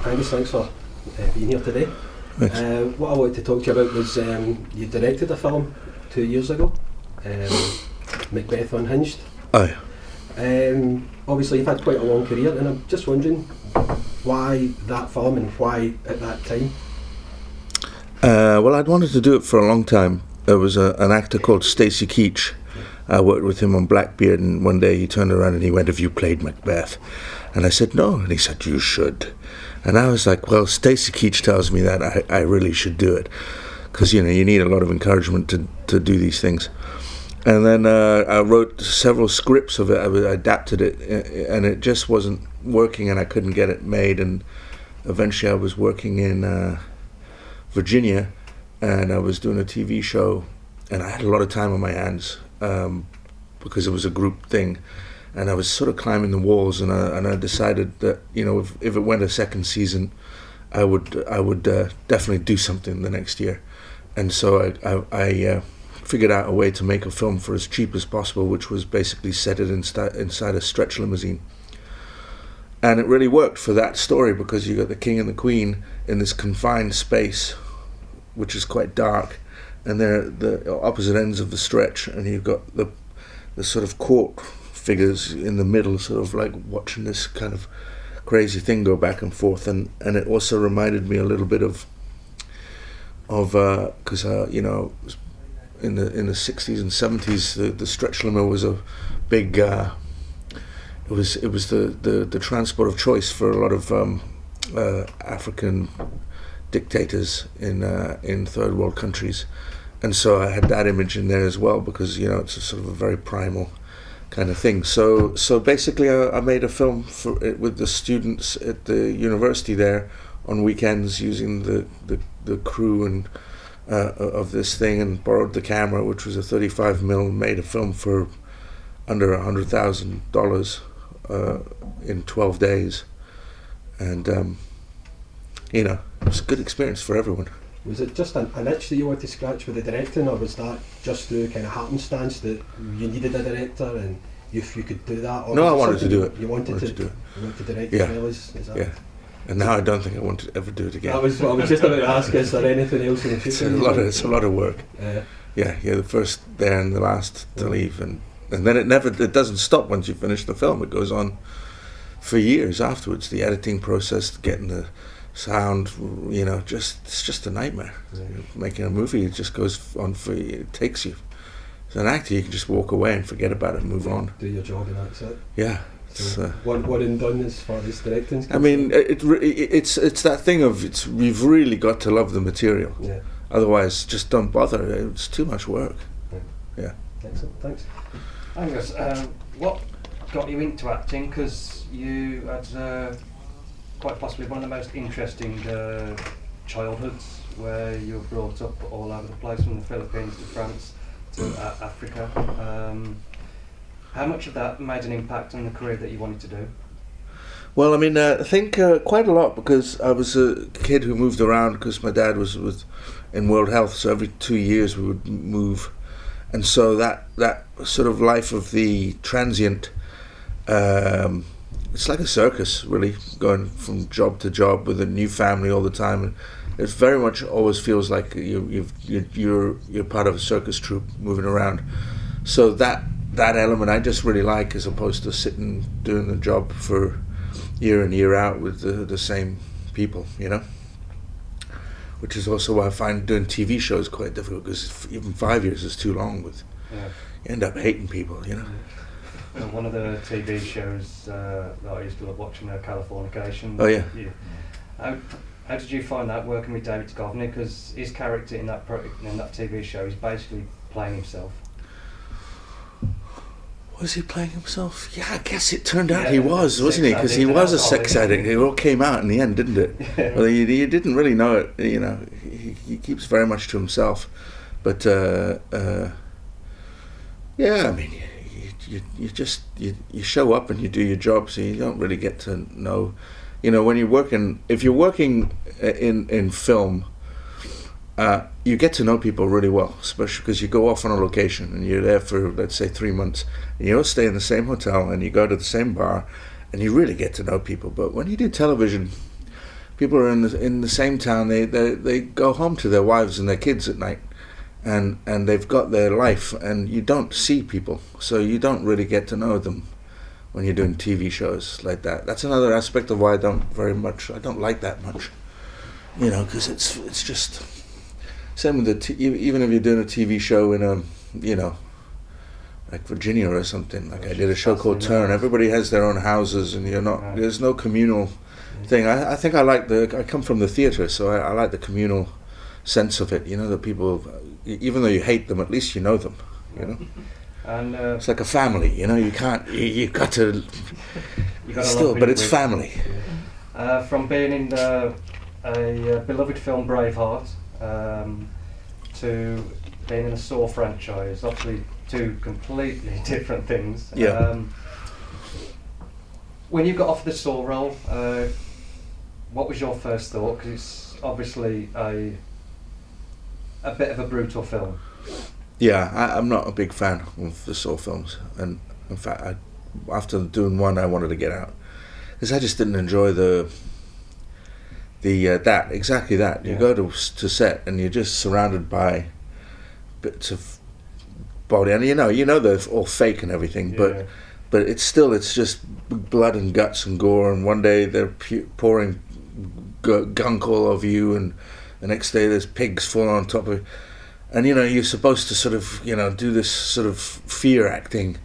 Angus, thanks for being here today. What I wanted to talk to you about was you directed a film 2 years ago, Macbeth Unhinged. Aye. Obviously you've had quite a long career, and I'm just wondering why that film and why at that time? Well, I'd wanted to do it for a long time. There was an actor called Stacey Keach. I worked with him on Blackbeard, and one day he turned around and he went, "Have you played Macbeth?" And I said, "No." And he said, "You should." And I was like, well, Stacey Keach tells me that I really should do it, because you need a lot of encouragement to do these things. And then I wrote several scripts of it. I adapted it, and it just wasn't working, and I couldn't get it made. And eventually I was working in Virginia, and I was doing a TV show, and I had a lot of time on my hands because it was a group thing. And I was sort of climbing the walls, and I decided that if it went a second season, I would definitely do something the next year. And so I figured out a way to make a film for as cheap as possible, which was basically set it inside a stretch limousine. And it really worked for that story, because you got the king and the queen in this confined space, which is quite dark, and they're the opposite ends of the stretch, and you've got the sort of court figures in the middle, sort of like watching this kind of crazy thing go back and forth. And it also reminded me a little bit of because in the 60s and 70s the stretch limo was a big it was the transport of choice for a lot of African dictators in third world countries. And so I had that image in there as well, because it's a sort of a very primal kind of thing. So basically I made a film with the students at the university there on weekends, using the crew and of this thing, and borrowed the camera, which was a 35mm, made a film for under $100,000 in 12 days. And it was a good experience for everyone. Was it just an itch that you wanted to scratch with the directing, or was that just through kind of happenstance that you needed a director and if you could do that? Or no, I wanted to do it. You wanted to do it. You wanted to direct as well, is that? Yeah. And now I don't think I want to ever do it again. That was what I was just about to ask. Is there anything else in the future? It's a lot of work. Yeah, the first there and the last to leave, and then it doesn't stop once you finish the film. It goes on for years afterwards. The editing process, getting the sound, it's just a nightmare. Yeah. Making a movie, it just goes on it takes you. As an actor, you can just walk away and forget about it and move on. Do your job and that's it. Yeah. So one and done as far as directing. I mean, it's that thing of you've really got to love the material. Yeah. Otherwise, just don't bother. It's too much work. Yeah. Excellent. Thanks. Angus, what got you into acting? Because you had quite possibly one of the most interesting childhoods, where you were brought up all over the place, from the Philippines to France to Africa. How much of that made an impact on the career that you wanted to do? Well, I mean, I think quite a lot, because I was a kid who moved around, because my dad was in World Health, so every 2 years we would move. And so that sort of life of the transient, it's like a circus, really, going from job to job with a new family all the time. And it very much always feels like you're part of a circus troupe moving around. So that element I just really like, as opposed to sitting doing the job for year in year out with the same people, which is also why I find doing TV shows quite difficult, because even 5 years is too long. You end up hating people, Well, one of the TV shows that I used to love watching, Californication. Oh yeah. How did you find that, working with David Duchovny? Because his character in that TV show is basically playing himself. Was he playing himself? Yeah, I guess it turned out he was, wasn't he? Because he was a sex addict. It all came out in the end, didn't it? Yeah. Well, he didn't really know it. You know, he keeps very much to himself. But yeah, I mean, you just show up and you do your job, so you don't really get to know. You know, when if you're working in film, you get to know people really well, especially because you go off on a location and you're there for, let's say, 3 months, and you don't stay in the same hotel and you go to the same bar, and you really get to know people. But when you do television, people are in the same town. They go home to their wives and their kids at night, and they've got their life, and you don't see people, so you don't really get to know them when you're doing TV shows like that. That's another aspect of why I don't like that much, you know, because it's just same with even if you're doing a TV show in a, you know, like Virginia or something. Like I did a show called Turn. Everybody has their own houses, and there's no communal thing. I think I come from the theatre, so I like the communal sense of it. You know, that people, even though you hate them, at least you know them. You know, and it's like a family. You know, you can't. You've got to. Still, but it's family. From being in a beloved film Braveheart. To being in a Saw franchise, obviously two completely different things. Yeah. When you got off the Saw role, what was your first thought? Because it's obviously a bit of a brutal film. Yeah, I'm not a big fan of the Saw films, and in fact, after doing one, I wanted to get out because I just didn't enjoy exactly that. You go to set and you're just surrounded by bits of body, and you know they're all fake and everything, but it's just blood and guts and gore, and one day they're pouring gunk all over you, and the next day there's pigs falling on top of you, and you know you're supposed to sort of, you know, do this sort of fear acting,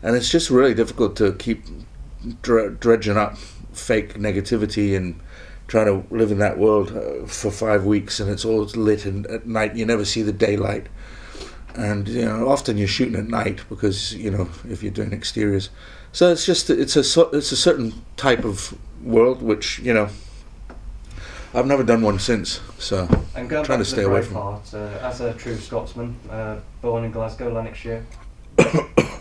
and it's just really difficult to keep dredging up fake negativity and trying to live in that world for 5 weeks, and it's all lit, and at night you never see the daylight, and you know often you're shooting at night because, you know, if you're doing exteriors, so it's a certain type of world which, you know, I've never done one since, so I'm trying to stay away from it. As a true Scotsman, born in Glasgow, Lanarkshire,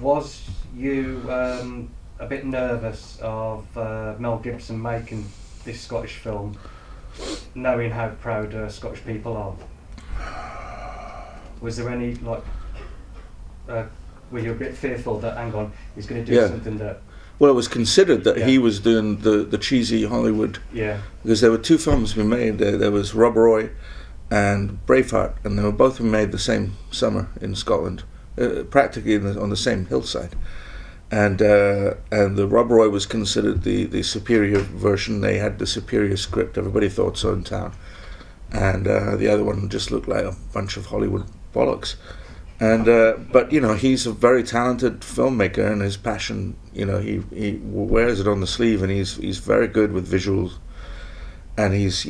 was you a bit nervous of Mel Gibson making this Scottish film, knowing how proud Scottish people are? Was there any, like, were you a bit fearful that, hang on, he's going to do something that... Well, it was considered that he was doing the cheesy Hollywood, because there were two films being made. There was Rob Roy and Braveheart, and they were both made the same summer in Scotland, practically on the same hillside. And the Rob Roy was considered the superior version. They had the superior script. Everybody thought so in town. And the other one just looked like a bunch of Hollywood bollocks. And but you know, he's a very talented filmmaker, and his passion, you know, he wears it on the sleeve, and he's very good with visuals. And he's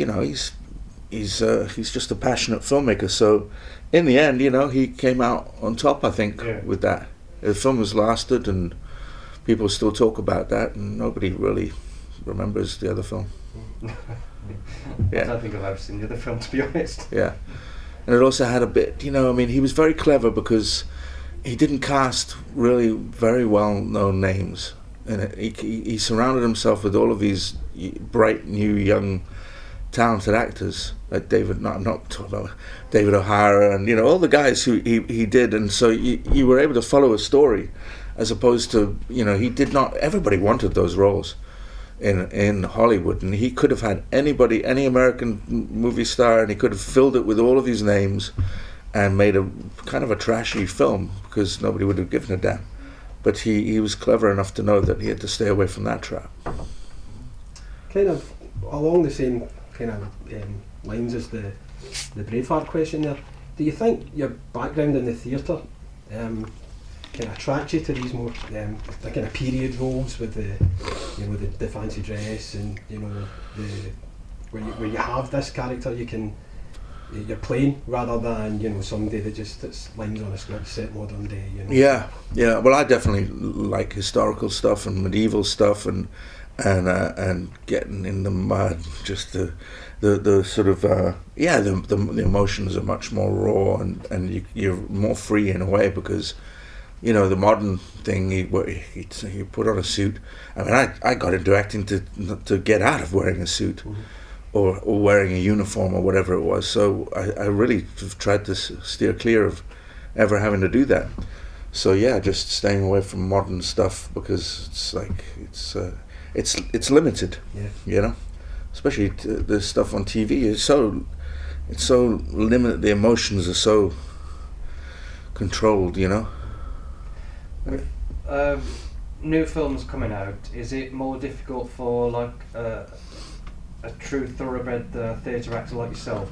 just a passionate filmmaker. So in the end, you know, he came out on top, I think, with that. The film has lasted, and people still talk about that, and nobody really remembers the other film. I don't think I've ever seen the other film, to be honest. Yeah. And it also had a bit, you know, I mean, he was very clever because he didn't cast really very well-known names. And he surrounded himself with all of these bright, new, young, talented actors, like I'm not talking about David O'Hara, and, you know, all the guys who he did. And so you were able to follow a story, as opposed to, you know, everybody wanted those roles in Hollywood, and he could have had any American movie star, and he could have filled it with all of these names and made a kind of a trashy film because nobody would have given a damn. But he was clever enough to know that he had to stay away from that trap. Kind of along the same kind of lines as the Braveheart question there, do you think your background in the theatre kind of attract you to these more the kind of period roles with the fancy dress, and, you know, where you have this character you can you're playing rather than, you know, somebody that just it's lines on a script set modern day, you know. Yeah. Well, I definitely like historical stuff and medieval stuff and getting in the mud. Just the sort of the emotions are much more raw and you're more free in a way because, you know, the modern thing you put on a suit. I mean, I got into acting to get out of wearing a suit. Mm-hmm. Or wearing a uniform or whatever it was. So I really have tried to steer clear of ever having to do that. So yeah, just staying away from modern stuff because it's like it's limited. Yeah. You know, especially the stuff on TV is it's so limited. The emotions are so controlled. You know. With new films coming out, is it more difficult for like a true thoroughbred theatre actor like yourself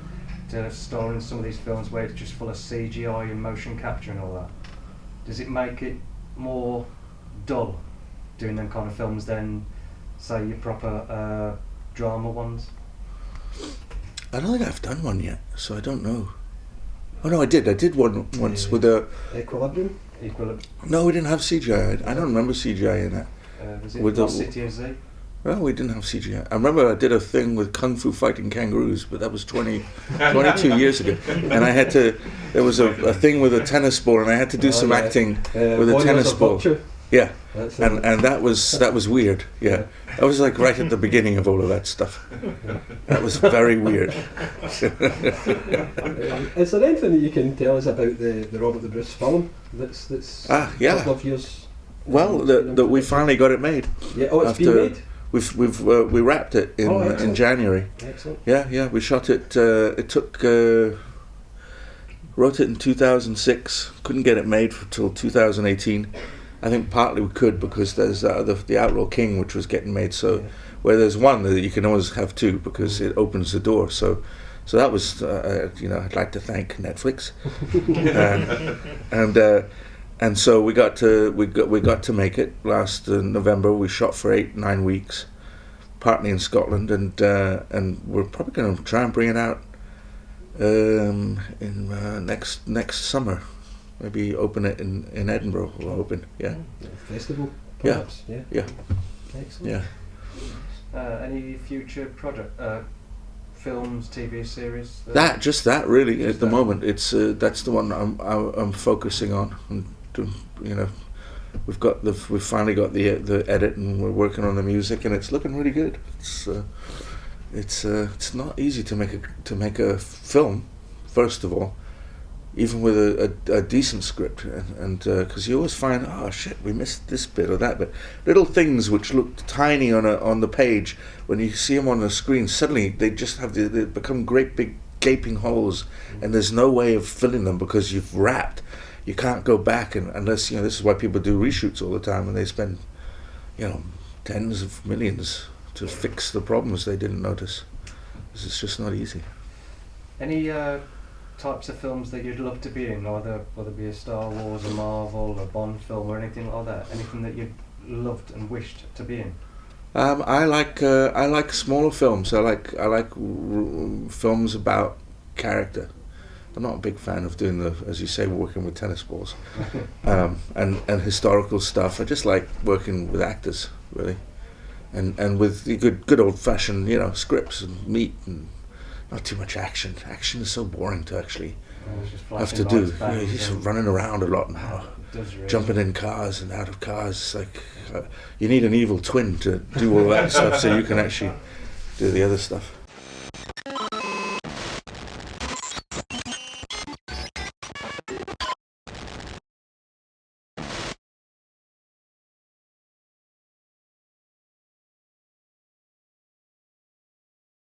to star in some of these films where it's just full of CGI and motion capture and all that? Does it make it more dull doing them kind of films than, say, your proper drama ones? I don't think I've done one yet, so I don't know. Oh no, I did one once with a... Equilibrium? No, we didn't have CGI. I don't remember CGI in that. Was it with Lost City of Z? Well, we didn't have CGI. I remember I did a thing with Kung Fu fighting kangaroos, but that was 22 years ago. And I had to, there was a thing with a tennis ball, and I had to do some acting with a tennis ball. Yeah, and that was weird. Yeah, I was like right at the beginning of all of that stuff. That was very weird. Is there anything that you can tell us about the Robert the Bruce film that's a couple of years? Well, that we finally got it made. Yeah. Oh, it's been made. We wrapped it in January. Excellent. Yeah, we shot it. It took wrote it in 2006. Couldn't get it made till 2018. I think partly we could because there's the Outlaw King, which was getting made. So where there's one, you can always have two because it opens the door. So that was I'd like to thank Netflix, and so we got to make it last November. We shot for 8-9 weeks, partly in Scotland, and we're probably going to try and bring it out in next summer. Maybe open it in Edinburgh. We're hoping, yeah. Festival, perhaps. Yeah. Excellent. Yeah. Any future project? Films, TV series? That really at the moment. It's that's the one I'm focusing on. And we've finally got the edit, and we're working on the music, and it's looking really good. It's not easy to make a film, first of all, even with a decent script, and because you always find, oh shit, we missed this bit or that bit, little things which look tiny on the page, when you see them on the screen, suddenly they just they become great big gaping holes, and there's no way of filling them because you've wrapped. You can't go back unless this is why people do reshoots all the time, and they spend tens of millions to fix the problems they didn't notice. It's just not easy. Any types of films that you'd love to be in, whether it be a Star Wars, a Marvel, a Bond film, or anything like that? Anything that you loved and wished to be in? I like smaller films. I like films about character. I'm not a big fan of doing as you say, working with tennis balls, and historical stuff. I just like working with actors, really, and with the good old fashioned scripts and meat and not too much action. Action is so boring to actually have to do. You're just running around a lot now, jumping in cars and out of cars. Like you need an evil twin to do all that stuff, so you can actually do the other stuff.